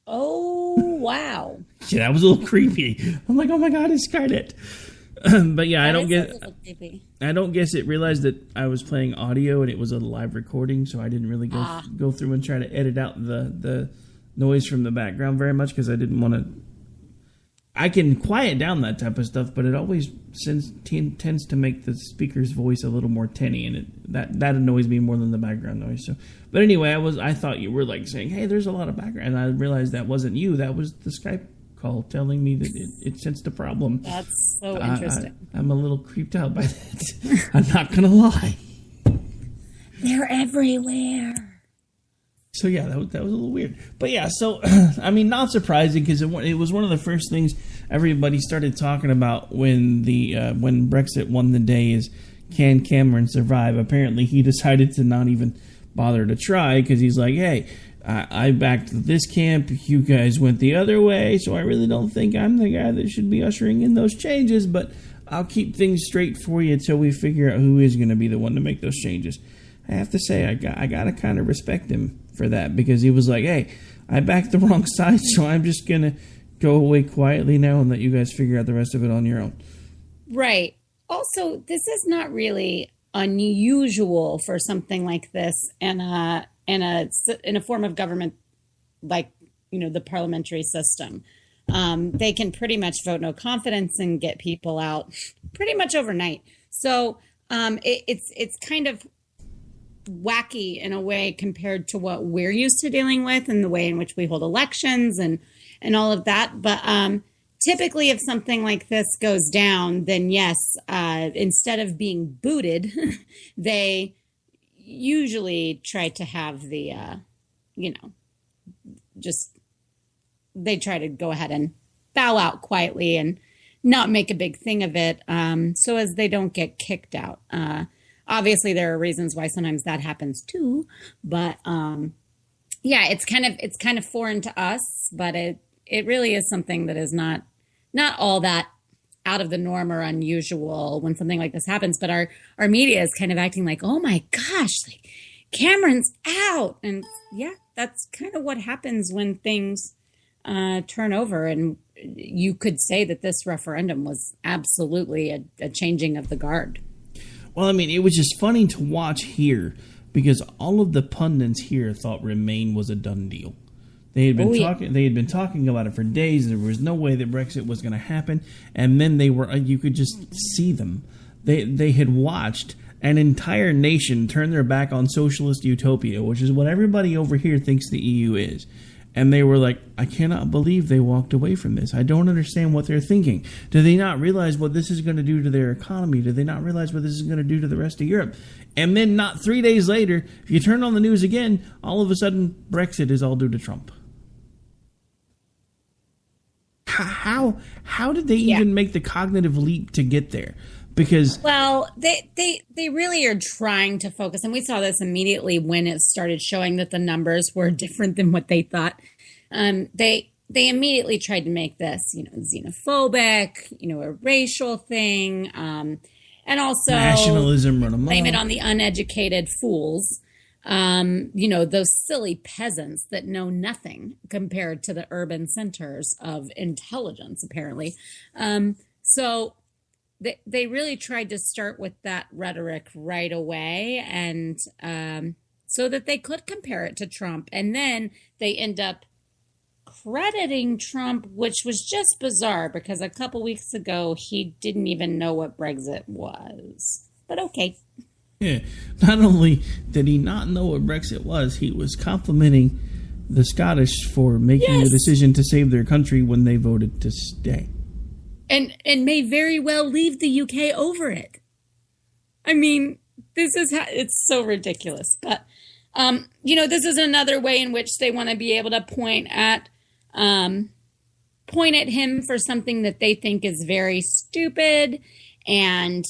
[SPEAKER 14] Oh, wow.
[SPEAKER 7] Yeah, that was a little creepy. I'm like, oh my God, it's Scarlett. But yeah, I don't guess it realized that I was playing audio and it was a live recording, so I didn't really go through and try to edit out the noise from the background very much because I didn't want to I can quiet down that type of stuff, but it always tends to make the speaker's voice a little more tinny, and that annoys me more than the background noise. So, but anyway, I thought you were like saying, "Hey, there's a lot of background," and I realized that wasn't you. That was the Skype call telling me that it sensed a problem.
[SPEAKER 14] That's so interesting.
[SPEAKER 7] I'm a little creeped out by that. I'm not gonna lie.
[SPEAKER 14] They're everywhere.
[SPEAKER 7] So yeah, that was a little weird. But yeah, so I mean, not surprising because it was one of the first things everybody started talking about when Brexit won the day is, can Cameron survive? Apparently, he decided to not even bother to try because he's like, hey, I backed this camp, you guys went the other way, so I really don't think I'm the guy that should be ushering in those changes, but I'll keep things straight for you until we figure out who is going to be the one to make those changes. I have to say, I gotta kind of respect him for that, because he was like, hey, I backed the wrong side, so I'm just going to go away quietly now and let you guys figure out the rest of it on your own.
[SPEAKER 14] Right. Also, this is not really unusual for something like this in a form of government like, the parliamentary system. They can pretty much vote no confidence and get people out pretty much overnight. So it's kind of wacky in a way compared to what we're used to dealing with and the way in which we hold elections and all of that. But typically, if something like this goes down, then yes, instead of being booted, they usually try to have the, they try to go ahead and bow out quietly and not make a big thing of it, so as they don't get kicked out. Obviously, there are reasons why sometimes that happens too, but yeah, it's kind of foreign to us, but it really is something that is not all that out of the norm or unusual when something like this happens. But our media is kind of acting like, oh my gosh, like Cameron's out, and yeah, that's kind of what happens when things turn over. And you could say that this referendum was absolutely a changing of the guard.
[SPEAKER 7] Well, I mean, it was just funny to watch here because all of the pundits here thought Remain was a done deal. They had been talking about it for days. There was no way that Brexit was going to happen, and then you could just see them. They had watched an entire nation turn their back on socialist utopia, which is what everybody over here thinks the EU is. And they were like, I cannot believe they walked away from this. I don't understand what they're thinking. Do they not realize what this is going to do to their economy? Do they not realize what this is going to do to the rest of Europe? And then not 3 days later, if you turn on the news again, all of a sudden, Brexit is all due to Trump. How did they even make the cognitive leap to get there? Because
[SPEAKER 14] they really are trying to focus, and we saw this immediately when it started showing that the numbers were different than what they thought. They immediately tried to make this, xenophobic, a racial thing, and also
[SPEAKER 7] nationalism, run amok.
[SPEAKER 14] Blame it on the uneducated fools, those silly peasants that know nothing compared to the urban centers of intelligence, apparently. So they really tried to start with that rhetoric right away, and so that they could compare it to Trump. And then they end up crediting Trump, which was just bizarre because a couple weeks ago he didn't even know what Brexit was. But okay.
[SPEAKER 7] Yeah, not only did he not know what Brexit was, he was complimenting the Scottish for making the decision to save their country when they voted to stay.
[SPEAKER 14] And may very well leave the UK over it. I mean, it's so ridiculous. But, this is another way in which they want to be able to point at him for something that they think is very stupid and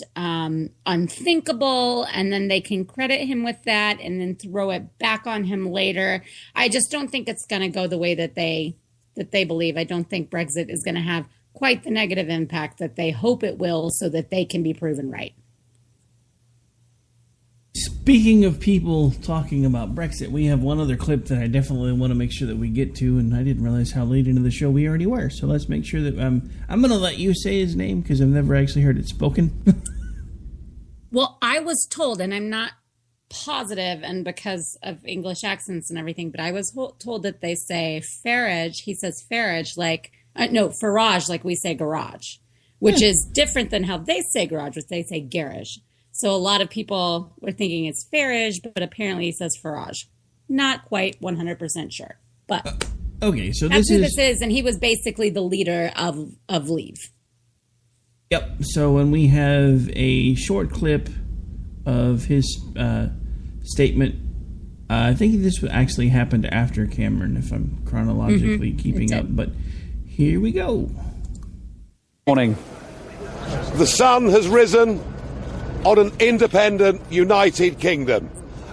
[SPEAKER 14] unthinkable, and then they can credit him with that and then throw it back on him later. I just don't think it's going to go the way that they believe. I don't think Brexit is going to have quite the negative impact that they hope it will, so that they can be proven right.
[SPEAKER 7] Speaking of people talking about Brexit, we have one other clip that I definitely want to make sure that we get to, and I didn't realize how late into the show we already were, so let's make sure that I'm going to let you say his name because I've never actually heard it spoken.
[SPEAKER 14] Well, I was told, and I'm not positive, and because of English accents and everything, but I was told that they say Farage. He says Farage like No, Farage, like we say garage, which is different than how they say garage, which they say garage. So a lot of people were thinking it's Farage, but apparently he says Farage. Not quite 100% sure, but
[SPEAKER 7] okay. So
[SPEAKER 14] that's who this is, and he was basically the leader of Leave.
[SPEAKER 7] Yep. So when we have a short clip of his statement, I think this actually happened after Cameron, if I'm chronologically keeping up. But here we go.
[SPEAKER 18] Morning. The sun has risen on an independent United Kingdom.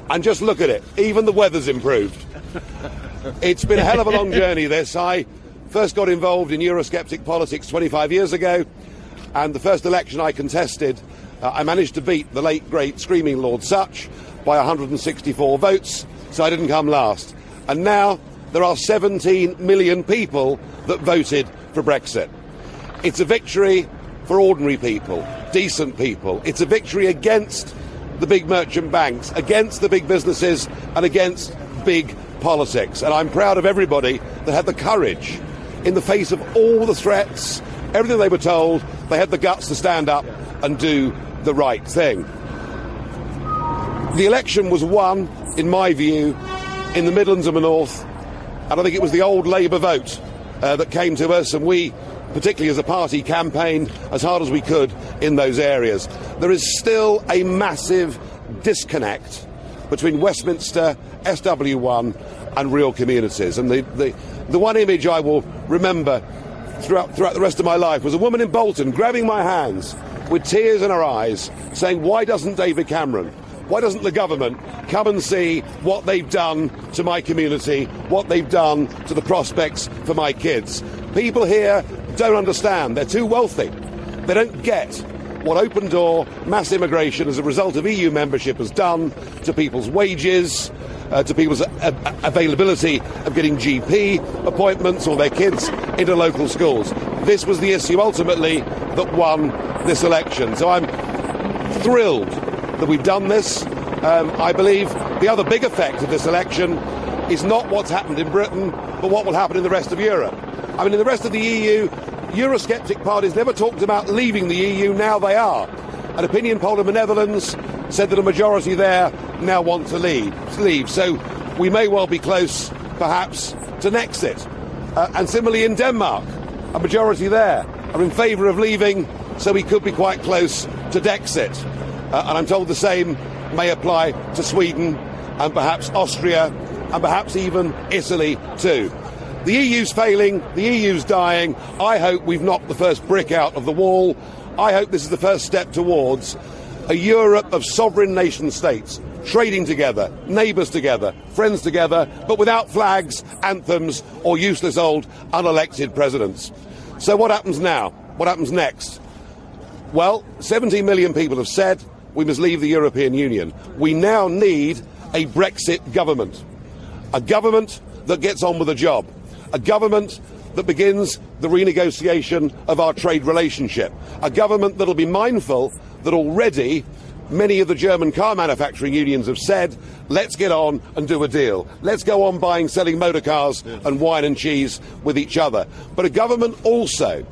[SPEAKER 18] And just look at it. Even the weather's improved. It's been a hell of a long journey, this. I first got involved in Eurosceptic politics 25 years ago. And the first election I contested, I managed to beat the late, great, screaming Lord Such by 164 votes. So I didn't come last. And now there are 17 million people that voted for Brexit. It's a victory for ordinary people, decent people. It's a victory against the big merchant banks, against the big businesses, and against big politics. And I'm proud of everybody that had the courage, in the face of all the threats, everything they were told, they had the guts to stand up and do the right thing. The election was won, in my view, in the Midlands and the North, and I think it was the old Labour vote that came to us, and we, particularly as a party, campaigned as hard as we could in those areas. There is still a massive disconnect between Westminster, SW1 and real communities. And the one image I will remember throughout the rest of my life was a woman in Bolton grabbing my hands with tears in her eyes, saying, why doesn't David Cameron, why doesn't the government come and see what they've done to my community, what they've done to the prospects for my kids? People here don't understand. They're too wealthy. They don't get what open door mass immigration as a result of EU membership has done to people's wages, to people's availability of getting GP appointments or their kids into local schools. This was the issue ultimately that won this election. So I'm thrilled that we've done this. I believe the other big effect of this election is not what's happened in Britain, but what will happen in the rest of Europe. I mean, in the rest of the EU, Eurosceptic parties never talked about leaving the EU, now they are. An opinion poll in the Netherlands said that a majority there now want to leave. So we may well be close, perhaps, to Nexit. And similarly in Denmark, a majority there are in favour of leaving, so we could be quite close to Dexit. And I'm told the same may apply to Sweden and perhaps Austria and perhaps even Italy too. The EU's failing, the EU's dying. I hope we've knocked the first brick out of the wall. I hope this is the first step towards a Europe of sovereign nation states, trading together, neighbours together, friends together, but without flags, anthems, or useless old unelected presidents. So what happens now? What happens next? Well, 17 million people have said we must leave the European Union. We now need a Brexit government. A government that gets on with the job. A government that begins the renegotiation of our trade relationship. A government that will be mindful that already many of the German car manufacturing unions have said, let's get on and do a deal. Let's go on selling motor cars and wine and cheese with each other. But a government also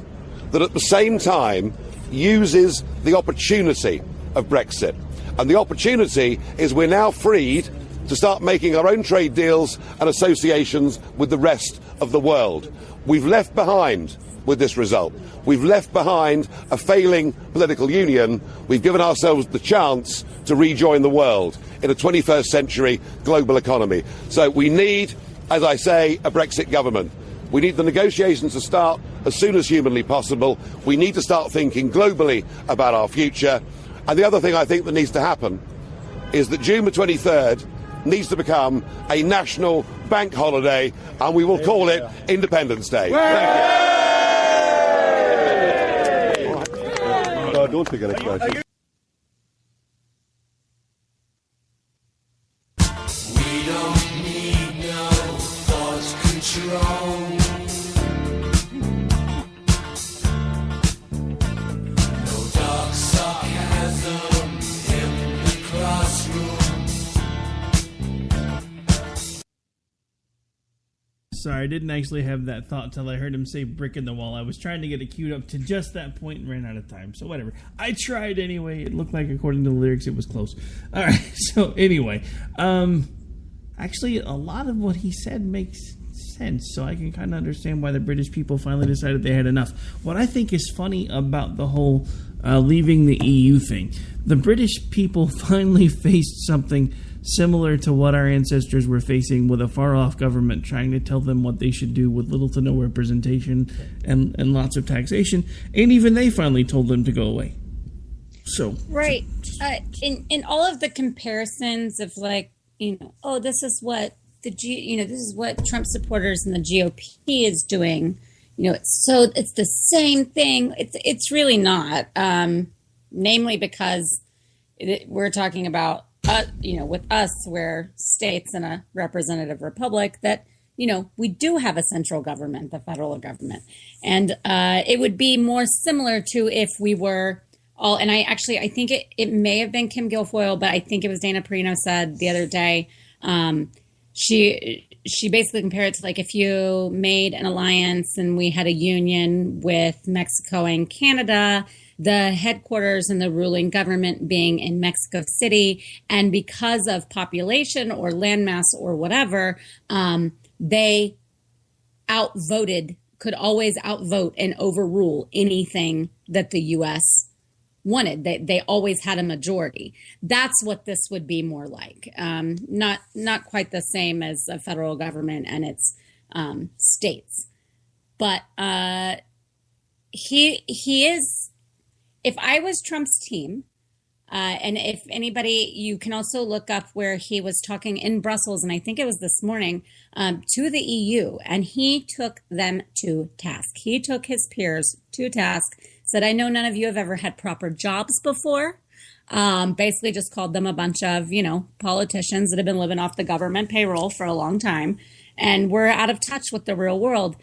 [SPEAKER 18] that at the same time uses the opportunity of Brexit. And the opportunity is we're now freed to start making our own trade deals and associations with the rest of the world. We've left behind, with this result, we've left behind a failing political union. We've given ourselves the chance to rejoin the world in a 21st century global economy. So we need, as I say, a Brexit government. We need the negotiations to start as soon as humanly possible. We need to start thinking globally about our future. And the other thing I think that needs to happen is that June the 23rd needs to become a national bank holiday, and we will call it Independence Day.
[SPEAKER 19] No, don't forget it.
[SPEAKER 13] We don't need no thought control. No dark sarcasm in the classroom.
[SPEAKER 7] Sorry, I didn't actually have that thought until I heard him say brick in the wall. I was trying to get it queued up to just that point and ran out of time. So whatever. I tried anyway. It looked like, according to the lyrics, it was close. All right. So anyway, actually, a lot of what he said makes sense. So I can kind of understand why the British people finally decided they had enough. What I think is funny about the whole leaving the EU thing, the British people finally faced something similar to what our ancestors were facing, with a far-off government trying to tell them what they should do with little to no representation and lots of taxation, and even they finally told them to go away. So
[SPEAKER 14] right, in all of the comparisons of this is what this is what Trump supporters and the GOP is doing. It's the same thing. It's really not. Namely, because we're talking about. With us, we're states in a representative republic, that, we do have a central government, the federal government. And it would be more similar to if we were all, and I think it may have been Kim Guilfoyle, but I think it was Dana Perino said the other day, she basically compared it to if you made an alliance and we had a union with Mexico and Canada, the headquarters and the ruling government being in Mexico City, and because of population or landmass or whatever, they could always outvote and overrule anything that the U.S. wanted. They always had a majority. That's what this would be more like. Not quite the same as a federal government and its states, but he is. If I was Trump's team, and if anybody, you can also look up where he was talking in Brussels, and I think it was this morning, to the EU, and he took them to task. He took his peers to task, said, I know none of you have ever had proper jobs before. Basically just called them a bunch of, politicians that have been living off the government payroll for a long time, and we're out of touch with the real world.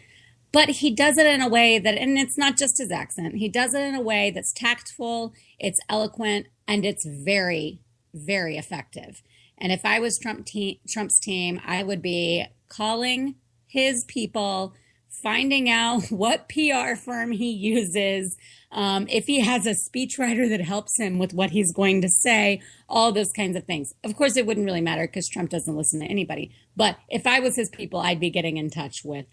[SPEAKER 14] But he does it in a way that, and it's not just his accent, he does it in a way that's tactful, it's eloquent, and it's very, very effective. And if I was Trump's team, I would be calling his people, finding out what PR firm he uses, if he has a speechwriter that helps him with what he's going to say, all those kinds of things. Of course, it wouldn't really matter because Trump doesn't listen to anybody. But if I was his people, I'd be getting in touch with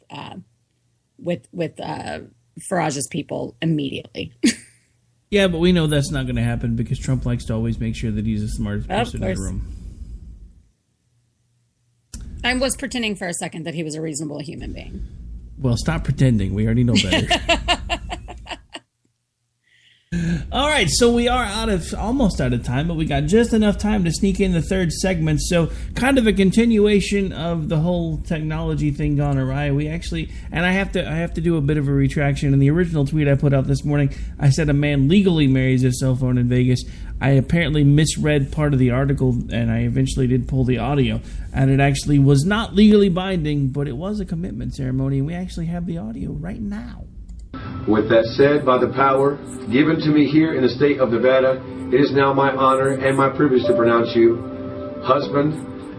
[SPEAKER 14] Farage's people immediately.
[SPEAKER 7] Yeah, but we know that's not going to happen because Trump likes to always make sure that he's the smartest person in the room.
[SPEAKER 14] I was pretending for a second that he was a reasonable human being.
[SPEAKER 7] Well, stop pretending. We already know better. All right, so we are almost out of time, but we got just enough time to sneak in the third segment. So kind of a continuation of the whole technology thing gone awry. We actually, and I have to do a bit of a retraction. In the original tweet I put out this morning, I said a man legally marries his cell phone in Vegas. I apparently misread part of the article, and I eventually did pull the audio. And it actually was not legally binding, but it was a commitment ceremony, and we actually have the audio right now.
[SPEAKER 19] With that said, by the power given to me here in the state of Nevada, it is now my honor and my privilege to pronounce you husband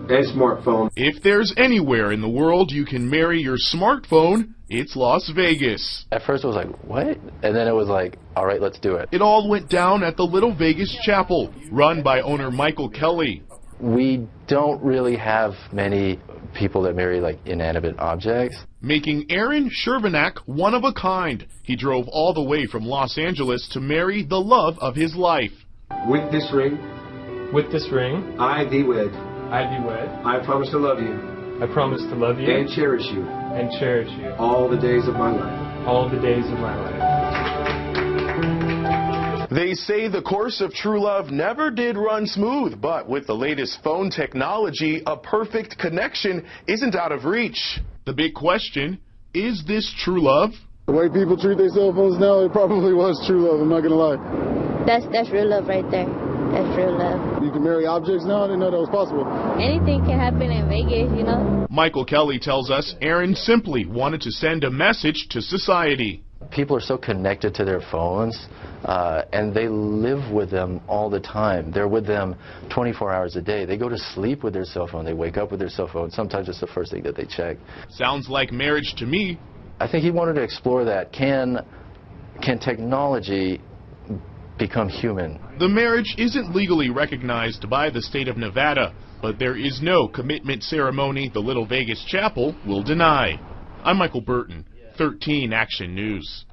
[SPEAKER 19] and smartphone.
[SPEAKER 20] If there's anywhere in the world you can marry your smartphone, it's Las Vegas.
[SPEAKER 21] At first it was like, what? And then it was like, all right, let's do it.
[SPEAKER 20] It all went down at the Little Vegas Chapel, run by owner Michael Kelly.
[SPEAKER 21] We don't really have many people that marry inanimate objects.
[SPEAKER 20] Making Aaron Shervanak one of a kind. He drove all the way from Los Angeles to marry the love of his life.
[SPEAKER 19] With this ring,
[SPEAKER 22] I
[SPEAKER 19] thee wed.
[SPEAKER 22] I
[SPEAKER 19] promise to love you.
[SPEAKER 22] I promise to love you
[SPEAKER 19] and cherish you.
[SPEAKER 22] All
[SPEAKER 19] the days of my life.
[SPEAKER 22] All the days of my life.
[SPEAKER 20] They say the course of true love never did run smooth, but with the latest phone technology, a perfect connection isn't out of reach. The big question, is this true love?
[SPEAKER 23] The way people treat their cell phones now, it probably was true love, I'm not going to lie.
[SPEAKER 24] That's real love right there. That's real love.
[SPEAKER 23] You can marry objects now? I didn't know that was possible.
[SPEAKER 24] Anything can happen in Vegas,
[SPEAKER 20] Michael Kelly tells us Aaron simply wanted to send a message to society.
[SPEAKER 21] people are so connected to their phones, and they live with them all the time. They're with them 24 hours a day. They go to sleep with their cell phone. They wake up with their cell phone. Sometimes it's the first thing that they check.
[SPEAKER 20] Sounds like marriage to me.
[SPEAKER 21] I think he wanted to explore that. Can technology become human?
[SPEAKER 20] The marriage isn't legally recognized by the state of Nevada, but there is no commitment ceremony the Little Vegas Chapel will deny. I'm Michael Burton, 13 Action News.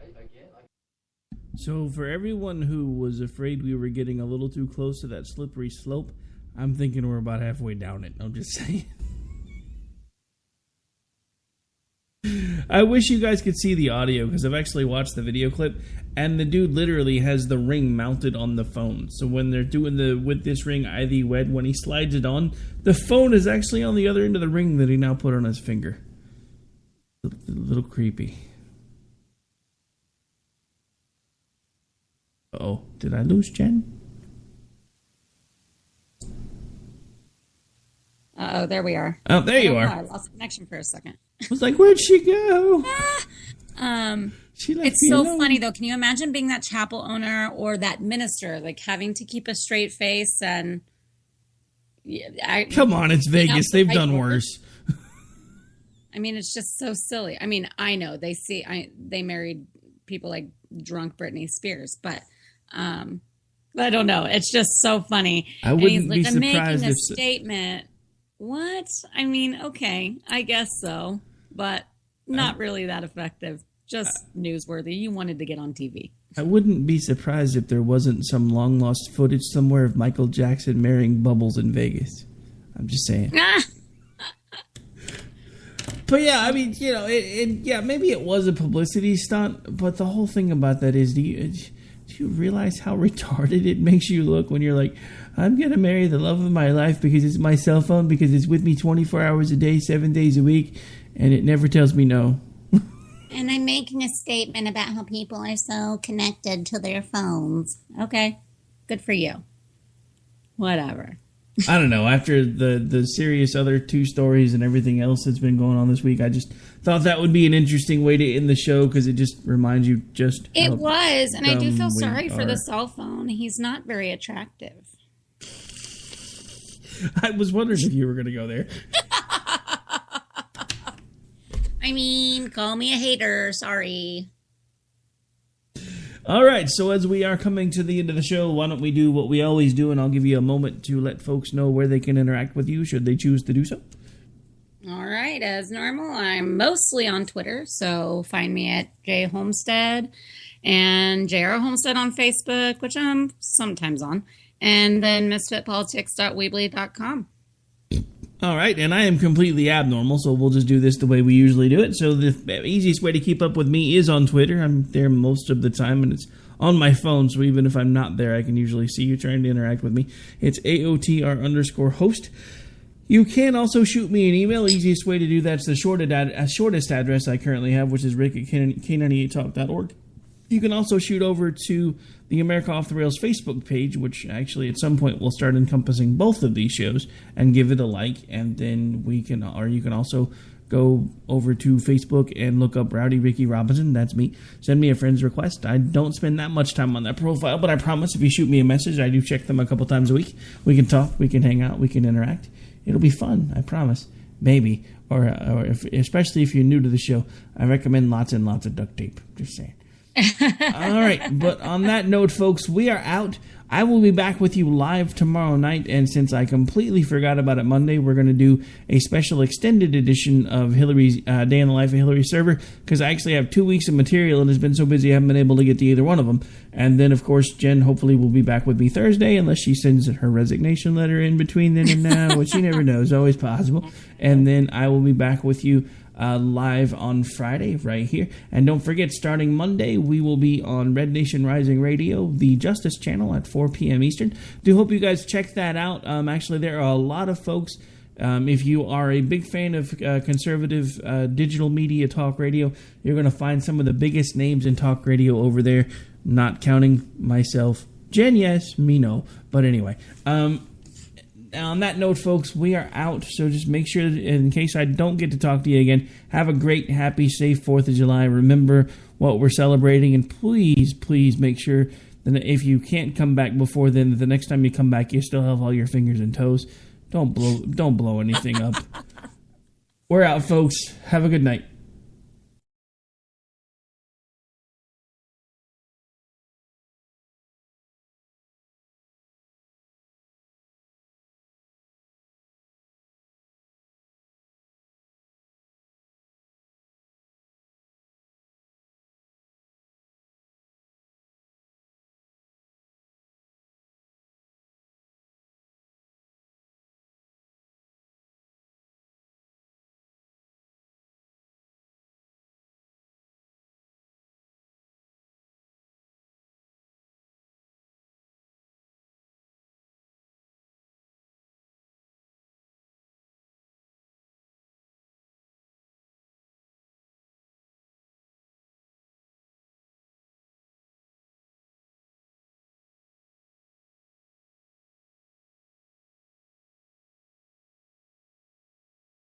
[SPEAKER 7] So for everyone who was afraid we were getting a little too close to that slippery slope, I'm thinking we're about halfway down it. I'm just saying. I wish you guys could see the audio, because I've actually watched the video clip, and the dude literally has the ring mounted on the phone. So when they're doing the with this ring I thee wed, when he slides it on, the phone is actually on the other end of the ring that he now put on his finger. A little creepy. Uh-oh, did I lose Jen?
[SPEAKER 14] Uh-oh, there we are.
[SPEAKER 7] Oh, there you are.
[SPEAKER 14] I lost connection for a second.
[SPEAKER 7] I was like, where'd she go?
[SPEAKER 14] It's so funny, though. Can you imagine being that chapel owner or that minister, like having to keep a straight face and...
[SPEAKER 7] Come on, it's Vegas. They've done worse.
[SPEAKER 14] I mean, it's just so silly. I mean, I know they married people like drunk Britney Spears, but I don't know. It's just so funny.
[SPEAKER 7] I wouldn't
[SPEAKER 14] be
[SPEAKER 7] surprised
[SPEAKER 14] I'm making a
[SPEAKER 7] if
[SPEAKER 14] statement. What? I mean, okay, I guess so, but not really that effective. Just newsworthy. You wanted to get on TV.
[SPEAKER 7] I wouldn't be surprised if there wasn't some long lost footage somewhere of Michael Jackson marrying Bubbles in Vegas. I'm just saying. But yeah, I mean, you know, maybe it was a publicity stunt, but the whole thing about that is, do you realize how retarded it makes you look when you're like, I'm going to marry the love of my life because it's my cell phone, because it's with me 24 hours a day, 7 days a week, and it never tells me no.
[SPEAKER 14] And I'm making a statement about how people are so connected to their phones. Okay, good for you. Whatever.
[SPEAKER 7] I don't know. After the serious other two stories and everything else that's been going on this week, I just thought that would be an interesting way to end the show, because it just reminds you just
[SPEAKER 14] It was, and I do feel
[SPEAKER 7] we
[SPEAKER 14] sorry for
[SPEAKER 7] are.
[SPEAKER 14] the cell phone. He's not very attractive.
[SPEAKER 7] I was wondering if you were going to go there.
[SPEAKER 14] I mean, call me a hater. Sorry.
[SPEAKER 7] All right, so as we are coming to the end of the show, why don't we do what we always do, and I'll give you a moment to let folks know where they can interact with you, should they choose to do so.
[SPEAKER 14] All right, as normal, I'm mostly on Twitter, so find me at J Homestead and JR Homestead on Facebook, which I'm sometimes on, and then misfitpolitics.weebly.com.
[SPEAKER 7] All right, and I am completely abnormal, so we'll just do this the way we usually do it. So the easiest way to keep up with me is on Twitter. I'm there most of the time, and it's on my phone, so even if I'm not there, I can usually see you trying to interact with me. It's AOTR_host. You can also shoot me an email. Easiest way to do that's the shortest address I currently have, which is rick@k98talk.org. You can also shoot over to the America Off the Rails Facebook page, which actually at some point will start encompassing both of these shows, and give it a like, and then you can also go over to Facebook and look up Rowdy Ricky Robinson. That's me. Send me a friend's request. I don't spend that much time on that profile, but I promise if you shoot me a message, I do check them a couple times a week. We can talk, we can hang out, we can interact. It'll be fun, I promise. Maybe. Or especially if you're new to the show, I recommend lots and lots of duct tape. Just saying. All right, but on that note, folks, we are out. I will be back with you live tomorrow night, and since I completely forgot about it Monday, we're going to do a special extended edition of Hillary's Day in the Life of Hillary server, because I actually have 2 weeks of material and has been so busy I haven't been able to get to either one of them. And then, of course, Jen hopefully will be back with me Thursday, unless she sends her resignation letter in between then and now, which you never know, is always possible. And then I will be back with you live on Friday right here. And don't forget, starting Monday, we will be on Red Nation Rising Radio, the Justice Channel, at 4 p.m. Eastern. Do hope you guys check that out. Actually, there are a lot of folks. If you are a big fan of conservative digital media talk radio, you're going to find some of the biggest names in talk radio over there, not counting myself. Jen, yes. Me, no. But anyway, on that note, folks, we are out, so just make sure, in case I don't get to talk to you again, have a great, happy, safe 4th of July. Remember, what we're celebrating. And please make sure that if you can't come back before then, the next time you come back, you still have all your fingers and toes. Don't blow anything up. We're out, folks. Have a good night.